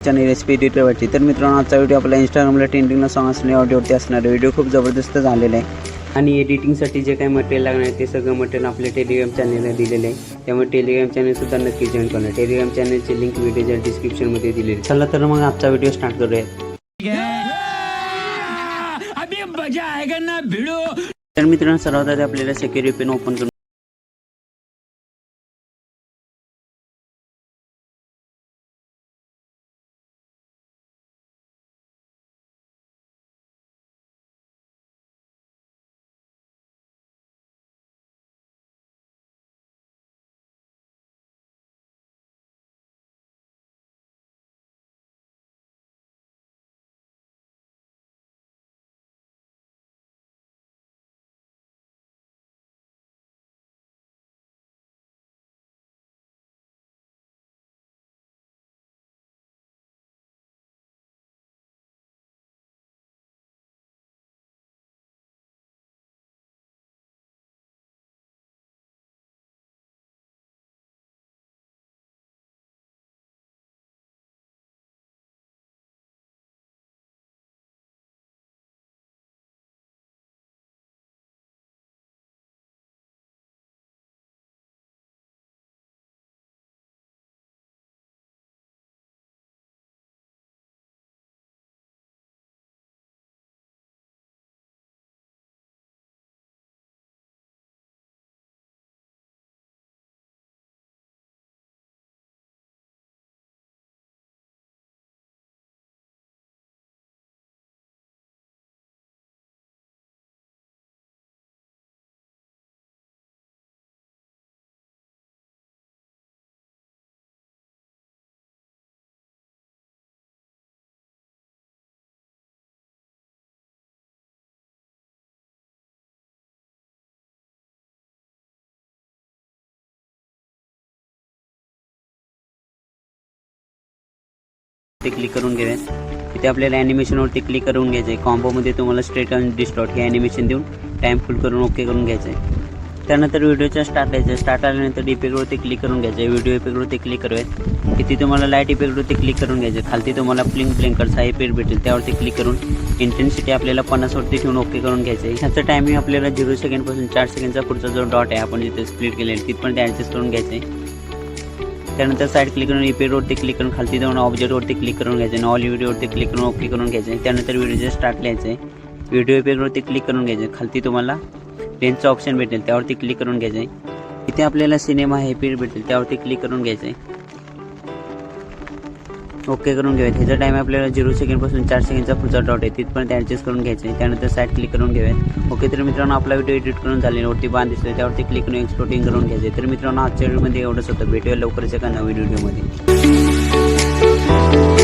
Channel recipe एडिटरवरची। तर मित्रांनो, आजचा व्हिडिओ आपला इंस्टाग्रामला ट्रेंडिंगला सॉन्ग असणे ऑडिओवरती असणार व्हिडिओ खूप जबरदस्त झालेला आहे आणि एडिटिंगसाठी जे काही मटेरियल लागणार आहे ते सगळं मटेरियल आपल्या टेलिग्राम चॅनलला दिलेलं आहे। त्यामुळे टेलिग्राम चॅनल सुद्धा नक्की जॉईन करा। टेलिग्राम चॅनलची लिंक व्हिडिओच्या डिस्क्रिप्शनमध्ये दिलेली आहे। चला तर मग आजचा व्हिडिओ स्टार्ट करूया। अभी मजा आएगा ना भिड़ो। तर मित्रांनो, सर्वात आधी आपल्याला सिक्युरिटी पिन ओपन करून ते क्लिक करून घ्यावे। इथे आपल्याला ॲनिमेशनवरती क्लिक करून घ्यायचं आहे। कॉम्बोमध्ये तुम्हाला स्ट्रेट आणि डिस्टॉर्ट हे ॲनिमेशन देऊन टाईम फुल करून ओके करून घ्यायचं आहे। त्यानंतर व्हिडिओच्या स्टार्ट द्यायचं आहे। स्टार्ट आल्यानंतर इफेक्टवरती क्लिक करून घ्यायचं आहे। व्हिडिओ इफेक्टवरती क्लिक करावे। इथे तुम्हाला लाईट इफेक्टवरती क्लिक करून घ्यायचं आहे। खालती तुम्हाला ब्लिंकर्स हा इफेक्ट भेटेल, त्यावरती क्लिक करून इंटेन्सिटी आपल्याला 50 वरती ठेवून ओके करून घ्यायचं आहे। ह्याचं टायमिंग आपल्याला 0 सेकंडपासून 4 सेकंडचा पुढचा जो डॉट आहे आपण जिथे स्प्लिट केलेला आहे तिथपर्यंत ॲडजस्ट करून घ्यायचं आहे। त्यानंतर साईड क्लिक करून इफेक्टवरती क्लिक करून खालती जाऊन ऑब्जेक्टवरती क्लिक करून घ्यायचं आहे। ऑल व्हिडिओवरती क्लिक करून ओके करून घ्यायचं आहे। त्यानंतर व्हिडिओचे स्टार्ट लिहायचं आहे। व्हिडिओ इफेक्टवरती क्लिक करून घ्यायचं आहे। खालती तुम्हाला लेन्सचं ऑप्शन भेटेल, त्यावरती क्लिक करून घ्यायचं आहे। इथे आपल्याला सिनेमा हे इफेक्ट भेटेल, त्यावरती क्लिक करून घ्यायचं आहे। ओके करून घ्यायचं। ह्याचा टाईम आपल्याला 0 सेकंडपासून 4 सेकंडचा पुढचा डॉट आहे तिथपर्यंत ॲडजस्ट करून घ्यायचं आहे। त्यानंतर साईड क्लिक करून घ्यावेत। ओके, तर मित्रांनो, आपला व्हिडिओ एडिट करून झाल्यावरती बाण दिसतोय त्यावरती क्लिक करून एक्सपोर्टिंग करून घ्यायचं आहे। तर मित्रांनो, आजच्या व्हिडिओमध्ये एवढंच होतं। भेटूया लवकरच एका नवीन व्हिडिओमध्ये।